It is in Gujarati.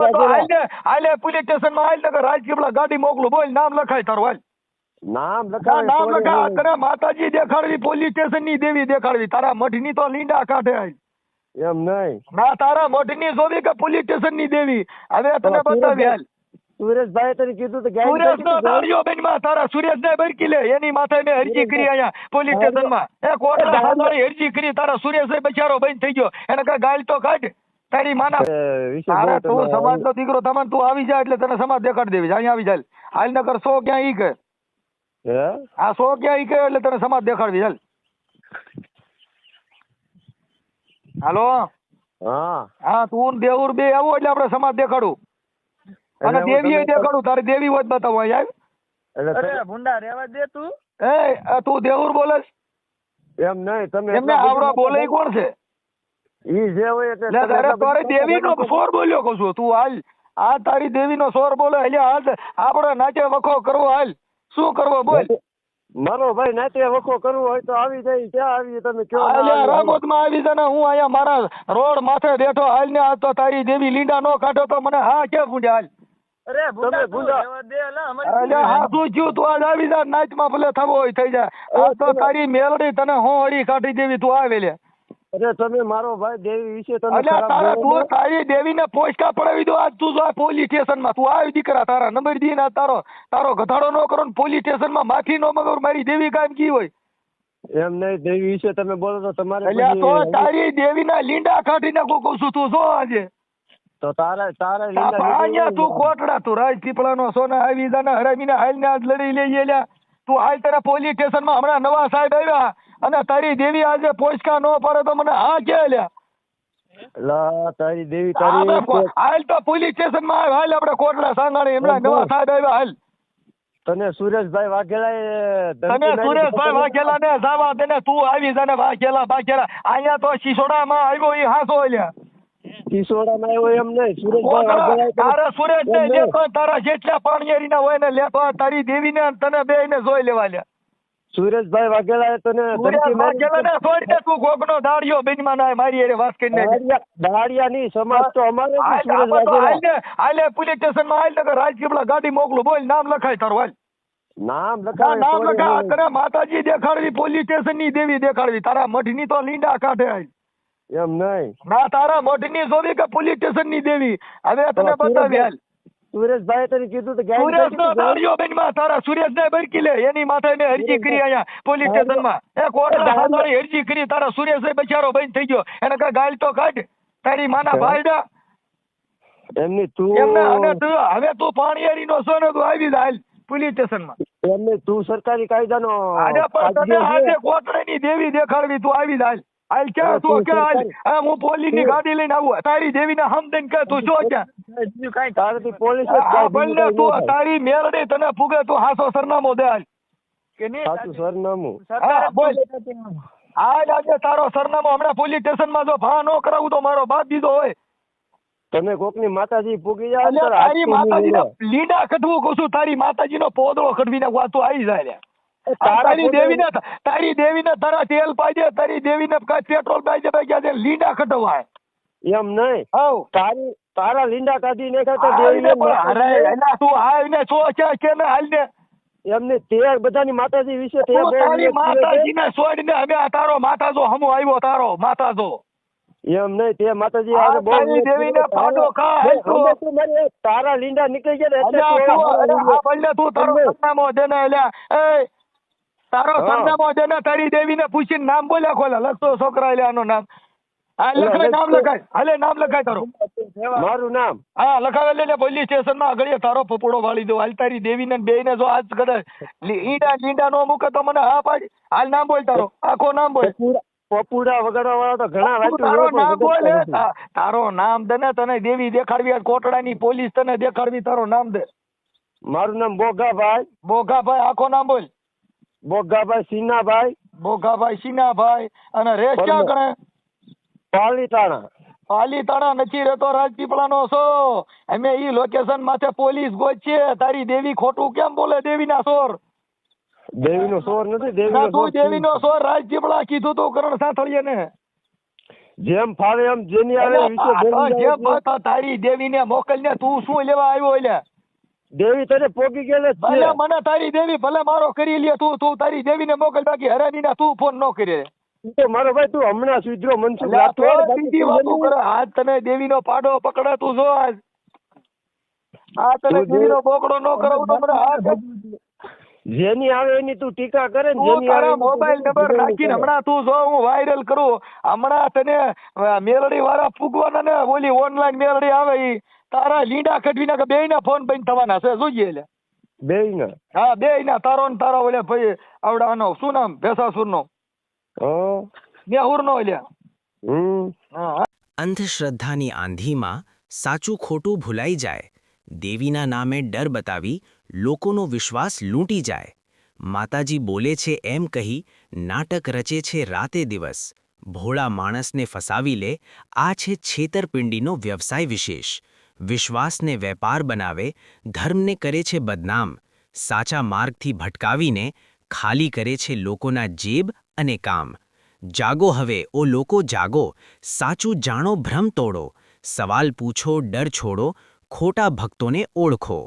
તો હાલે પોલીસ સ્ટેશન માં હાલ ને રાજપીપળા ગાડી મોકલું બોલ નામ લખાય તારું હાલ નામ નામ લખા તને માતાજી દેખાડવી પોલીસ સ્ટેશન ની દેવી દેખાડવી તારા મઠ ની તો લીંડા કાઢે હાલ એમ નહીં ના તારા મઠ ની જોવી કે પોલીસ સ્ટેશન ની દેવી હવે તને બતાવી હાલ સુરેશભાઈ તને કીધું તો સુરેશ નો દાડિયો બેન માં તારા સુરેશ ને બરકી લે એની માથે મેં અરજી કરી અહીંયા પોલીસ સ્ટેશન માં એ કોર્ટ હાથોડી અરજી કરી તારા સુરેશ બચારો બંધ થઈ ગયો એને કઈ ગાળ તો કાઢ તારી માના તારા તું સમાજ નો દીકરો તમને તું આવી જાય એટલે તને સમાજ દેખાડી દેવી અહીંયા આવી જાય હાલ નકર 100 ક્યાં ઈ કે આ 100 ક્યાં ઈ કે એટલે તને સમાજ દેખાડવી ચાલ હાલો હા તું દેવુર બે આવો એટલે આપણે સમાજ દેખાડું અને દેવી દેખાડું તારી દેવી હોય બતાવો અહીંયા ભૂંડા રેવા દે તું એ તું દેવુર બોલે એમ નહીં તમે એમને આવડો બોલે કોણ છે ઈ જે હોય એટલે તારી દેવી નો સોર બોલ્યો કહું છું તું હાલ આ તારી દેવી નો સોર બોલે એટલે હાલ આપણે નાચે વખો કરવો હાલ શું કરવો બોલ મારો ભાઈ નાચે વખો કરવો હોય તો આવી જાય ક્યાં આવી તમે કયો રામોદ માં આવી જાય હું અહીંયા મારા રોડ માથે બેઠો હાલ ને આ તો તારી દેવી લીંડા નો કાઢો તો મને હા કે ભૂંડ્યા હાલ અરે ભૂંડા રેવા દે અરે હા તું જ્યું તું આજ આવી જા નાચ માં ભલે થવો હોય થઈ જાય આ તો તારી મેલડી તને હું હળી કાઢી દેવી તું આવે લે અરે તમે મારો ભાઈ દેવી વિશે તમે અલ્યા તારા તું તારી દેવીને પોસ્ટા પડાવી દો આજ તું જો પોલીસ સ્ટેશન માં તું આવી દીકરા તારા નંબર દી ના તારો ગધાડો નો કરો ને પોલીસ સ્ટેશન માં માફી નો મગર મારી દેવી કામ કી હોય એમ નહીં દેવી વિશે તમે બોલો તો તમારે અલ્યા તો તારી દેવીના લીંડા કાઢી નાખું કહું છું તું જો આજે તો તારા અહીંયા તું કોટડા તું રાજપીપળા નો સોના આવી જાને હરામીને હાલ ને આજ લડી લઈ લ્યા તું હાલ તારા પોલીસ સ્ટેશન માં હમણાં નવા સાહેબ આવ્યા અને તારી દેવી આજે પોચકા નો પડે તો મને હા કે લ્યા તારી દેવી તારી હાલ તો પોલીસ સ્ટેશન માં હાલ આપણે કોટડા સાંગાણી હમણાં નવા સાહેબ આવ્યા હાલ તને સુરેશભાઈ વાઘેલા ને જાવા તને તું આવી જાને વાઘેલા અહીંયા તો શિસોડા માં આવ્યો એ હાસો લ્યા શિસોડામાં આવ્યો એમ નહીં સુરેશભાઈ તારા સુરેશ ને લેતો તારા જેટલા પાણીયારી ના હોય ને લેતો તારી દેવી ને તને બે ને જોઈ લેવા લ્યા સુરેશભાઈ વાઘેલા તને તું ગોગનો દાડિયો બેનમાં ના મારી અરે વાત કરીને દાડિયા ની સમાજ તો અમારે હાલે પોલીસ સ્ટેશન માં હાલ ને રાજપીપળા ગાડી મોકલું બોલ નામ લખાય તારું હાલ નામ લખાય તને માતાજી દેખાડવી પોલીસ સ્ટેશન ની દેવી દેખાડવી તારા મઠ ની તો લીંડા કાઢે હાલ એમ નહીં ના તારા મઠ ની જોવી કે પોલીસ સ્ટેશન ની દેવી હવે તને બતાવી હાલ સુરેશભાઈ તને કીધું તો સુરેશ નો દાડિયો બેન માં તારા સુરેશ ને બરકી લે એની માથે મેં અરજી કરી અહીંયા પોલીસ સ્ટેશન માં એ કોર્ટ હાથોડી અરજી કરી તારા સુરેશ બચારો બંધ થઈ ગયો એને કઈ ગાળ તો કાઢ તારી માના ભાઈડા એમની તું એમને હવે તું પાણીયારી નો છો ને તું આવી જા હાલ પોલીસ સ્ટેશન માં એમને તું સરકારી કાયદાનો આજે કોટડા ની દેવી દેખાડવી તું આવી જા હાલ ક્યાં તું ક્યાં હાલ હું પોલીસ ની ગાડી લઈને આવું તારી દેવી ને હમ દઈને કે તું શું ક્યાં તારાથી પોલીસ તું તારી મેરડી તને ફૂગે તું હાસો સરનામો દે હાલ કે નહીં સરનામું બોલ હાલ આજે તારો સરનામો હમણાં પોલીસ સ્ટેશન માં જો ભા નો કરાવું તો મારો બાપ દીધો હોય તમે કોકની માતાજી પૂગી જાય તારી માતાજી ને લીંડા કઢવું કહું છું તારી માતાજી નો પોદળો કઢવી નાખવા તું આવી જાય તારી દેવી ને તારા તેલ પાઈ દે તારી દેવી ને પેટ્રોલ પાઈ દે ગયા લીંડા કઢવા એમ નહીં તારા લીંડા કાઢી ને તું આવીને છો કે હાલ ને એમને તે બધાની માતાજી વિશે તારી માતાજી ને છોડીને હવે તારો માતાજો હમો આવ્યો તારો માતાજો એમ નહીં તે માતાજી દેવી ને ફાટો ખા તારા લીંડા નીકળી ગયા તું તારો સરનામો દેને તારો સરનામો દેને તારી દેવી ને પૂછીને નામ બોલ્યા ખોલા લખતો છોકરા આનું નામ નામ લખાય હાલે નામ લખાય તારો મારું નામ હા લખાવે લે પોલીસ સ્ટેશન માં આગળ તારો પપોડો વાળી દો હાલ તારી દેવી ને બે ને જો આજ કદાચ લીંડા નો મૂકે તો મને હા પાડી હાલ નામ બોલ તારો આખો નામ બોલ પપુડા વગાડવા વાળા તો ઘણા તારો નામ દે ને તને દેવી દેખાડવી કોટડા ની પોલીસ તને દેખાડવી તારો નામ દે મારું નામ બોગાભાઈ આખો નામ બોલ બોગાભાઈ સિન્હાભાઈ અને રેસ ક્યાં ગણે પાલીતાણા નથી રહેતો રાજપીપળા નો છો અમે ઈ લોકેશન માથે પોલીસ ગોત છે તારી દેવી ખોટું કેમ બોલે દેવી ના સોર દેવી નો સોર નથી દેવી નો સોર રાજપીપળા કીધું તું કરણ સાંથળીએ ને જેમ ફાવે એમ જેની આવે એટલે વિશે બોલી જે જાય એટલે વાત તારી દેવીને મોકલને, તું શું લેવા આવ્યો એટલે? દેવી તને પોગી ગયેલ જ ભલે છે. મને તારી દેવી ભલે મારો કરી લે, તું તારી દેવીને મોકલ, બાકી હરાનીના તું ફોન ન કરે. તું તો મારો ભાઈ તું હમણાં સુધરો મનસુખ એટલે આ તો રાઠોડ, બાકી સીધી તું વાતો એની- કરે. આજ તને દેવીનો પાડો પકડે તું જો આજ. આ તને તું દેવીનો બોકડો ન કરાવું તો મને આ જેની આવે એની તું ટીકા કરે ને તું જેની આવે તારા એની તું મોબાઈલ નંબર બોલી નાખીને કરે. હમણાં તું જો હું વાયરલ કરું. હમણાં તને મેલડી વાળા ફૂગવાના ને ઓલી ઓનલાઈન મેલડી આવે ઈ તારા લીંડા કઢવી નાખે, બેયના ફોન બંધ થવાના છે જોઈએ એટલે. બેયના. હા બેયના, તારો ને તારા ઓલે ભાઈ આવડાનો શું નામ ભેસાસુરનો હા. નેહુરનો એટલે. હા અંધશ્રદ્ધાની આંધીમાં સાચું ખોટું ભૂલાઈ જાય, દેવીના નામે ડર બતાવી લોકોનો વિશ્વાસ લૂંટી જાય. માતાજી બોલે છે એમ કહી નાટક રચે છે રાતે દિવસ, ભોળા માણસને ફસાવી લે, આ છે છેતરપિંડીનો વ્યવસાય વિશેષ. વિશ્વાસને વેપાર બનાવે, ધર્મને કરે છે બદનામ, સાચા માર્ગથી ભટકાવીને ખાલી કરે છે લોકોના જેબ અને કામ. જાગો હવે ઓ લોકો જાગો, સાચું જાણો ભ્રમ તોડો, સવાલ પૂછો ડર છોડો, ખોટા ભક્તોને ઓળખો.